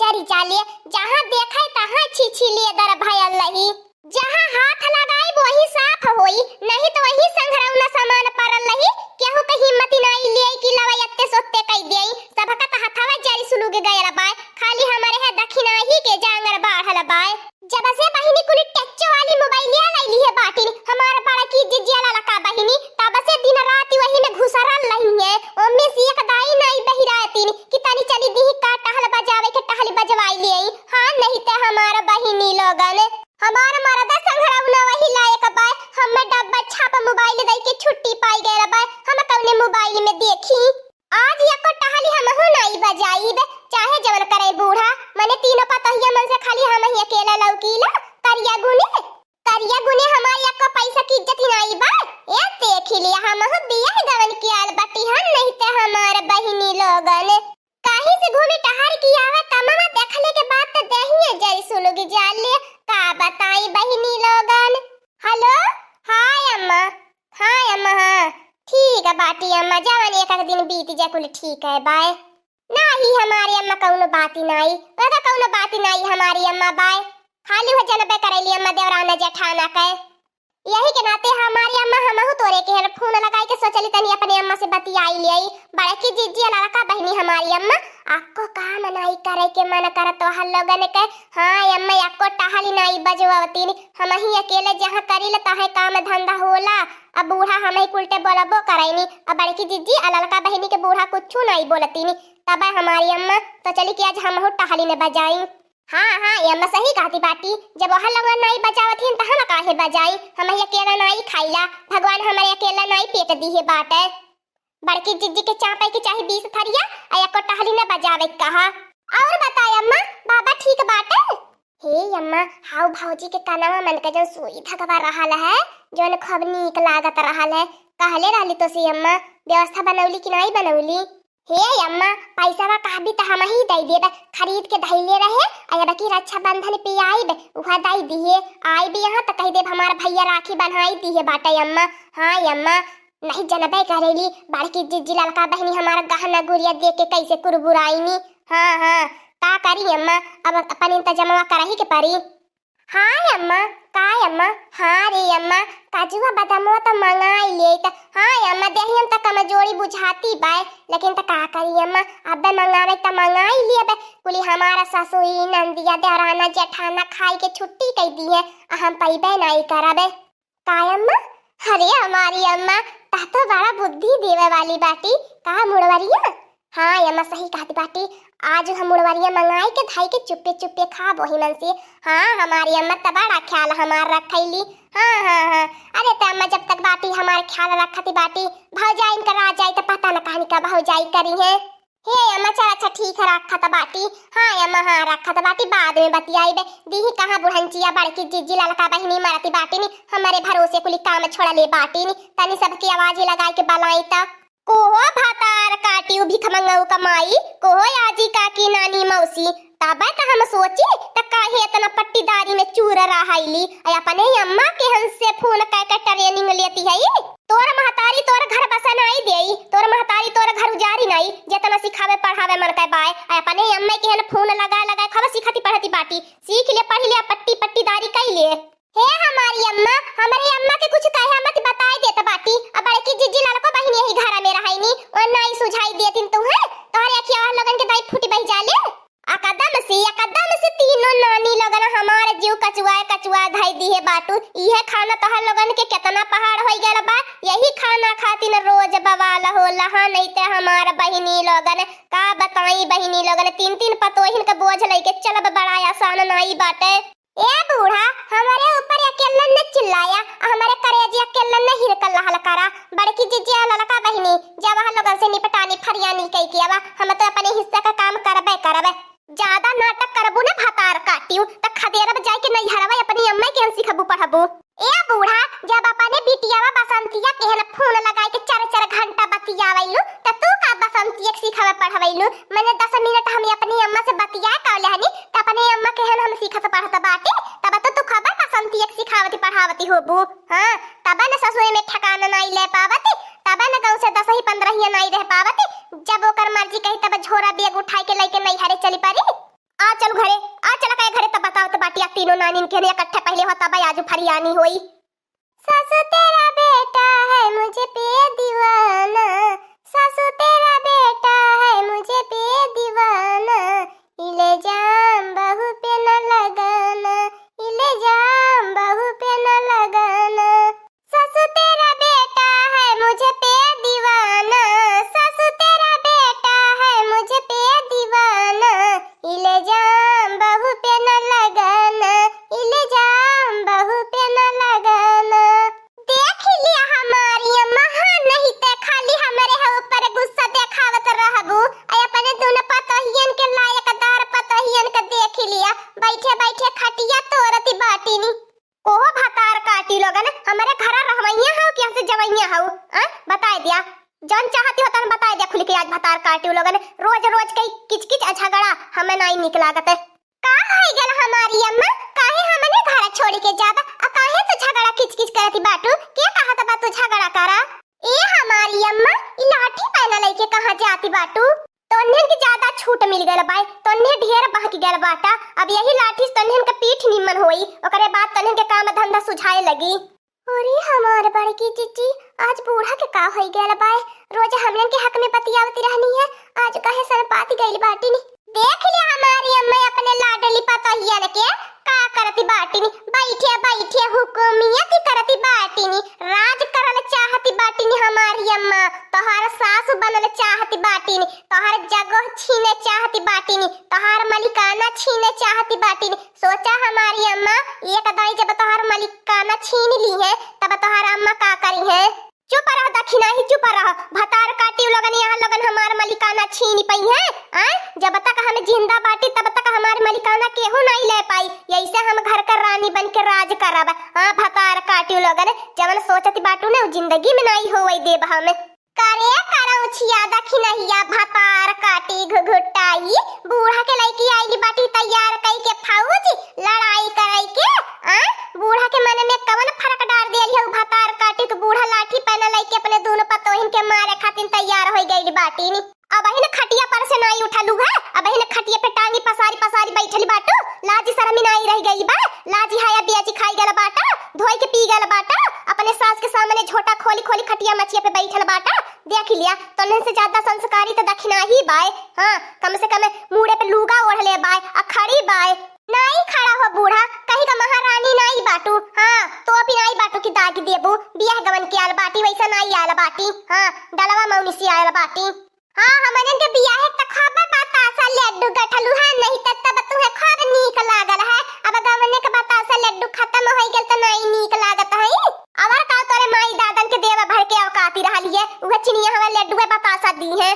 जरी जाले, जहाँ देखै तहाँ छिछिले दर भयल लही। जहाँ हाथ लगाई वही साफ होई, नहीं तो वही संघरौना सामान परल लही। केहू के हिम्मत नहीं ले कि लवा यत्ते सोते कई देई। सबका त हथवा जरी सुलुग गयल बाय, खाली हमारे है दखिना ही के जांगर बाढ़ल बाय। जब से बहिनी कुली टच्चो वाली मोबाइल ले लईली है बाटिन, हमार बड़ा की जिजियाला लका बहिनी, तब से दिन रात वही में घुसरल रही है। ओमे से एक दाई नहीं बहिरातीन कि तनी चली दी का टहल बजावे के टहल बजवाई ले। हां नहीं ते हमार बहिनी लोगन हमार मरदा संघरौना वही लायक बाय। हमें डब्बा छाप मोबाइल दई के छुट्टी पाई गए बाय। हम कौने मोबाइल में देखी आज एको टहली हम हो नहीं बजाईब, चाहे जवन करे बूढ़ा। मने तीनों पतहिया मन से खाली हम ही अकेला लौकीला। करिया गुने हमार एको पैसा की इज्जत नहीं बा। ए देख लिया हम हो बियाह गवन की आल बटी हन, नहीं ते हमार बहिनी लोगन काहे से घूमे टहर की आवे। तमामा देखले के बाद त देहिए जरी सुलुगी जाले। का बताई बहिनी लोगन। हेलो हाय अम्मा। हाँ ठीक है बाटी अम्मा, जवन एक दिन बीत जाए कुल ठीक है बाय। नहीं हमारी अम्मा कौनो बात नहीं, वैसा कौनो बात नहीं हमारी अम्मा बाय। खाली हो जनबे करेली अम्मा देवराना जेठाना के। यही के नाते हमारी अम्मा हमहु तोरे के फोन लगाई के सोचली तनी अपने अम्मा से बतियाई लेई। बड़ा की जिज्जी लड़का बहनी हमारी अम्मा आपको काम नहीं करे के मन कर तो हल लोगन के। हां अम्मा आपको टहली नहीं बजवाती, हम ही अकेले जहां करीले तहे काम धंधा होला। अब बूढ़ा हम ही उल्टे बोलबो करैनी। अब बड़की जिज्जी लड़का बहनी के बूढ़ा कुछ नहीं बोलतीनी। तब हमारी अम्मा तो चली कि आज हमहु टहली ने बजाई। हाँ अम्मा सही कहती बाटी, जब वह लोग नहीं बजावथिन त हम काहे बजाई। हम अकेला नहीं खाइला, भगवान हमारे अकेला नहीं पेट दी है बाटे। बड़की जिज्जी के चापे की चाहे 20 थरिया आया को टहली न बजावे कहा। और बताय अम्मा बाबा ठीक बाटे। हे अम्मा हाउ भौजी के कनवा मन के जन सुई धगवा रहल है, जोन खूब नीक लागत रहल है। कहले रहली तो सी अम्मा व्यवस्था बनौली कि नहीं बनौली। हे अम्मा पैसा वा कहबी त हम ही दई देबे, खरीद के धइले रहे। आया बाकी रक्षाबंधन पे आईबे उहा दई दिए। आईबे यहाँ त कह देब हमार भैया राखी बन्हाई दिए बाटे अम्मा। हां अम्मा नहीं जनबे करेली बड़की जिज्जी लड़का बहनी हमारा गहना गुड़िया दे के कैसे कुरबुराईनी। हां का करी अम्मा, अब अपन इंतजामवा करही के पड़ी। हां अम्मा काय अम्मा। हां रे अम्मा काजुआ बादामवा त मंगाई ले त। हां अम्मा देहियन त कमजोरी बुझाती बाय, लेकिन त का करी अम्मा अबे मंगावे त मंगाई लिए। कुली हमारा ससुई नंदिया देवराना जेठाना खाई के छुट्टी कई दी है, हम पैबे नहीं करबे। काय अम्मा अरे हमारी अम्मा ता तो बड़ा बुद्धि देवे वाली बाटी। का मुड़वरिया। हां अम्मा सही कहती बाटी, आज हम मुड़वरिया मंगाई के धाई के चुप्पे खा वही मन से। हां हमारी अम्मा त बड़ा ख्याल हमार रखैली। हां अरे त अम्मा जब तक बाटी हमार ख्याल रखती बाटी भौजाई कर आ जाई त पता न कहानी का भौजाई करी है। हे अम्मा चल अच्छा ठीक है रखत बाटी। हां अम्मा हां रखत बाटी, बाद में बतियाईबे। दीही कहां बुढ़ंचिया बड़की जिज्जी लड़का बहनी मरती बाटी नी, हमारे भरोसे कुली काम छोड़ा ले बाटी नी। तनी सबकी आवाज लगाई के बलाई त कोहो भातार काटी भिख मंगाऊ कमाई, कोहो आजी काकी नानी मौसी। तबे त हम सोची त काहे इतना पट्टीदारी में चूर रहाइली। अपने अम्मा के हमसे फोन करके ट्रेनिंग लेती है। तोर महतारी तोर घर बसा नहीं देई, तोर महतारी तोर घर उजारी नहीं, जितना सिखावे पढ़ावे मन के बाय। अपने अम्मा के फोन लगा खबर सिखाती पढ़ती बाटी, सीख ले पढ़ ले पट्टीदारी कई ले। हे हमारी अम्मा हमारी अम्मा के कुछ कहे मत बताई देत बाटी। अब बड़की जिज्जी लड़को बहिनी यही घर में रहाइनी और नहीं सुझाई देतिन तुम्हें तोहरे अखिया लगन के दाई फूटी बह जाले। अकदम से तीनों नानी लगन हमारे जीव कचुआ धाई दी है बाटू। यह खाना तोहर लगन के कितना पहाड़ हो गया बा, यही खाना खातिर रोज बवाल होला। हां नहीं ते हमार बहिनी लगन का बताई बहिनी लगन 3 पतोहिन के बोझ लेके चलब बड़ा आसान नहीं बाटे। ए बूढ़ा हमारे ऊपर अकेला न चिल्लाया, हमारे करेजी अकेला न हिरकल रहल करा। बड़की जिज्जी लड़का बहिनी जब वहां लोगन से निपटानी फरियानी कई कियावा, हम तो अपने हिस्से का काम करबे। ज्यादा नाटक करबू न भातार काटियो त खदेरब जाय के नहीं हरवा अपनी अम्मा के हम सिखबू पढ़बू। ए बूढ़ा जब अपने बिटियावा बसंतिया के फोन लगाई के 4 घंटा बतियावैलू त तू का बसंतिया के सिखावे पढ़वैलू। मैंने 10 मिनट हम अपनी अम्मा से बतिया कहले हनी त अपने अम्मा के हम सिखत पढ़त बाटे। तब तो तू खबर बसंतिया के सिखावती पढ़ावती होबू। हां तब न ससुरे में ठिकाना नहीं ले पावती, तब न गांव से 10 ही 15 ही नहीं रह पावती। जब ओकर मर्जी कही तब झोरा बैग उठाई के लेके नहीं हरे चली पारी। आ चल घरे, आ चल कहे घरे तब बताओ तो बाटिया तीनों नानी के इकट्ठे पहले होता भाई आज फरियानी होई। सासू तेरा बेटा है मुझे पे दीवाना, सासू तेरा बेटा है मुझे पे दीवाना, इले जाम बहू पे न लगाना, इले जाम बहू पे न लगाना। सासू तेरा बेटा है मुझे पे दीवाना, सासू तेरा बेटा है मुझे पे दीवाना, इले जाम बहू पे न लगाना, इले जाम बहू पे न लगाना। देख लिया हमारी अम्मा, हाँ नहीं ते खाली हमारे है ऊपर गुस्सा देखावत रहबू। अपने दोनों पतोहियन के लायक दार पतोहियन के देख लिया, बैठे बैठे खटिया तोरती बाटीनी। ओहो भतार काटी लोगन हमारे घर रहवैया हो कि हमसे जवैया हो, बता दिया जन चाहती हो तन बता दिया खुल के आज भतार काटी लोगन। रोज रोज कई किचकिच झगड़ा हमें नहीं निक लागत है। का होई गेल हमारी अम्मा, काहे हमने घर छोड़ के जाबा, आ काहे तो झगड़ा किचकिच करती बाटू, के कहा त बातू झगड़ा करा। ए हमारी अम्मा ई लाठी पहना लेके कहां जाती बाटू, तोन्ने की ज्यादा छूट मिल गल बाय, तोन्ने ढेर बहक गल बाटा। अब यही लाठी तोन्ने के पीठ निमन होई, ओकरे बाद तोन्ने के काम धंधा सुझाए लगी। अरे हमारे बड़की जीजी आज बूढ़ा के का होई गल बाय, रोज हमन के हक में बतियावती रहनी है, आज काहे सन पाती गइल बाटी नी। देख लिया हमारी अम्मा अपने लाडली पतोहिया के का करती बाटीनी, बैठे बैठे हुकुमियत करती बाटीनी, राज करल चाहती बाटीनी हमारी अम्मा, तोहार सास बनल चाहती बाटीनी, तोहार जगह छीने चाहती बाटीनी, तोहार मलिकाना छीने चाहती बाटीनी। सोचा हमारी अम्मा एक दाई जब तोहार मलिकाना छीन ली है तब तोहार अम्मा का करी है। चुप रहो दखिना ही चुप रहो, भतार काटी लोगन यहाँ लोगन हमार मलिकाना छीन पई है। जब तक हम जिंदा बाटी तब तक हमार मलिकाना केहू नहीं ले पाई, ऐसे हम घर का रानी बन के राज करब। भतार काटी लोगन जवन सोचती बाटू ने जिंदगी में नहीं होई देब हम। करे करौछिया दखिनहिया भतार काटी घुघुटाई, बूढ़ा के लइकी आईली बाटी तैयार कई के फौज लड़ाई करई के। बूढ़ा के मन में कवन फर्क डाल देली है भतार काटी के, बूढ़ा लाठी पहना लइके अपने दोनों पतोहिन के मारे खातिर तैयार हो गई बाटी नी। अब हिन खटिया पर से नहीं उठलू है, अब हिन खटिया पे टांगी पसारी पसारी बैठली बाटू, लाजी शर्म नहीं रह गई बा, लाजी हाया बियाजी खाई गल बाटा, धोई के पी गल बाटा, अपने सास के सामने झोटा खोली खोली खटिया मचिया पे बैठल बाटा। देख लिया तोने से ज्यादा संस्कारी तो दखिना ही बाय, कम से कम मुड़े पे लूगा ओढ़ले बाय, खड़ी बाय नहीं खड़ा हो बूढ़ा, कहीं का महारानी नहीं बाटू। तो भी नहीं बाटू की दागी देबू, बियाह गवन के आल बाटी वैसा नहीं आल बाटी, डलवा मौनी सी आल बाटी। हमने के बियाह त खबर बतासा लड्डू गठलू है, नहीं तब तुम्हें खब नीक लागल है। अब गवने के बतासा लड्डू खत्म हो गेल त नहीं नीक लागत है। अवर का तोरे माई दादन के देवा भर के औकाती रहली है, उहे चिनिया हवा लड्डू के बतासा दी है।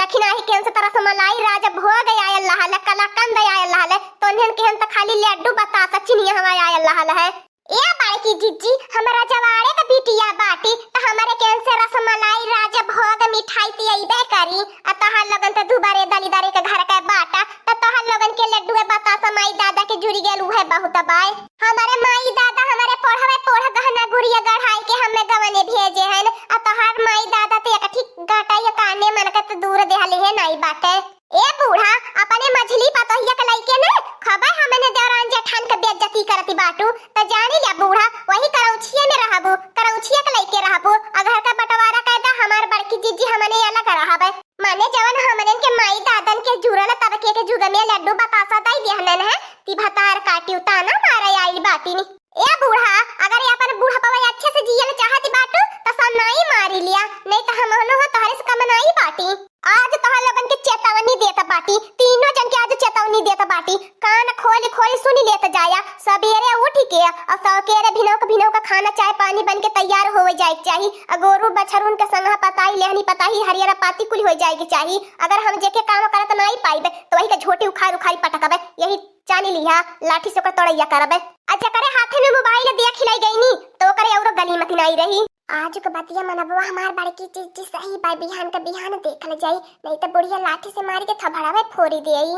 दखिना ही केन से तरह मलाई राजा भोग आय अल्लाह ले, कलाकंद आय अल्लाह ले, तोन्हन केहन त खाली लड्डू बतासा चिनिया हवा आय अल्लाह ले है। ए बाड़की जीजी हमरा जवाड़े का बिटिया बाटी त हमारे केन से रसमलाई राजा भोग मिठाई पियबे करी, आ तहार लगन त दुबारे दलीदारे के घर का बाटा त तहार लगन के लड्डू के बतासा माई दादा के जुड़ी गेल उहे बहुत बाय। हमारे माई दादा हमारे पढ़वे पढ़ गहना गुड़िया गढ़ाई के हमें गवने भेजे हन, आ तहार माई दादा ते एक ठीक गाटाई काने मन के त दूर देहले है नहीं बाटे। ए बूढ़ा अपने मछली पतोहिया के लइके ने खबर हमने देवरान जेठान के बेइज्जती करती बाटू, त जानी ले बूढ़ा वही करौछिया में रहबो, करौछिया के लइके रहबो, अगर का बंटवारा कायदा हमार बड़की जीजी हमने अलग रहबे। माने जवन हमने के माई दादन के जुरल तब के जुग में लड्डू बतासा दई देहलन है, ती भतार काटी उताना मारे आई बाटी नी। ए बूढ़ा अगर ये अपन बूढ़ा पवा अच्छे से जियल चाहती बाटू त सनाई मारी लिया, नहीं त हमनो हो तोहरे से कम नहीं बाटी। आज तोहर लोगन के चेतावनी देता बाटी, तीनों जन के आज चेतावनी देता बाटी, कान खोल खोल सुनी लेता जाया। सवेरे उठ के और सौकेरे भिनौ का खाना चाय पानी बन के तैयार हो जाए चाहिए, अगोरू बछरुन के संगा पताई लेहनी पताई हरियर पाती कुल हो जाएगी चाहिए। अगर हम जेके काम करत नहीं पाइबे तो वही के झोटी उखाड़ उखाड़ी पटकबे, यही जानी लिया लाठी से तोड़ैया करबे। आज करे हाथे में मोबाइल दिया खिलाई गईनी तो करे और गलीमती नहीं रही। आज के बतिया मनबवा हमार बड़की चीज सही बाय, बिहान का बिहान देखल जाई, नहीं तो बुढ़िया लाठी से मार के थपड़ावे फोड़ी देई।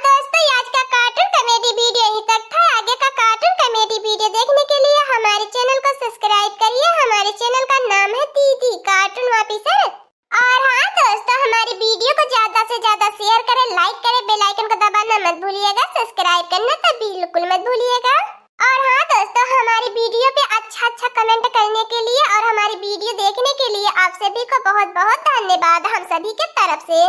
दोस्तों आज का कार्टून कॉमेडी वीडियो यहीं तक था। आगे का कार्टून कॉमेडी वीडियो देखने के लिए हमारे चैनल को सब्सक्राइब करिए। हमारे चैनल का नाम है दीदी कार्टून ऑफिसर। और दोस्तों हमारी वीडियो को ज्यादा से ज्यादा शेयर करें, लाइक करें, बेल आइकन को दबाना मत भूलिए। सब्सक्राइब करना तो बिल्कुल मत भूलिएगा। और हाँ दोस्तों, हमारी वीडियो पे अच्छा कमेंट करने के लिए और हमारी वीडियो देखने के लिए आप सभी को बहुत बहुत धन्यवाद हम सभी के तरफ से।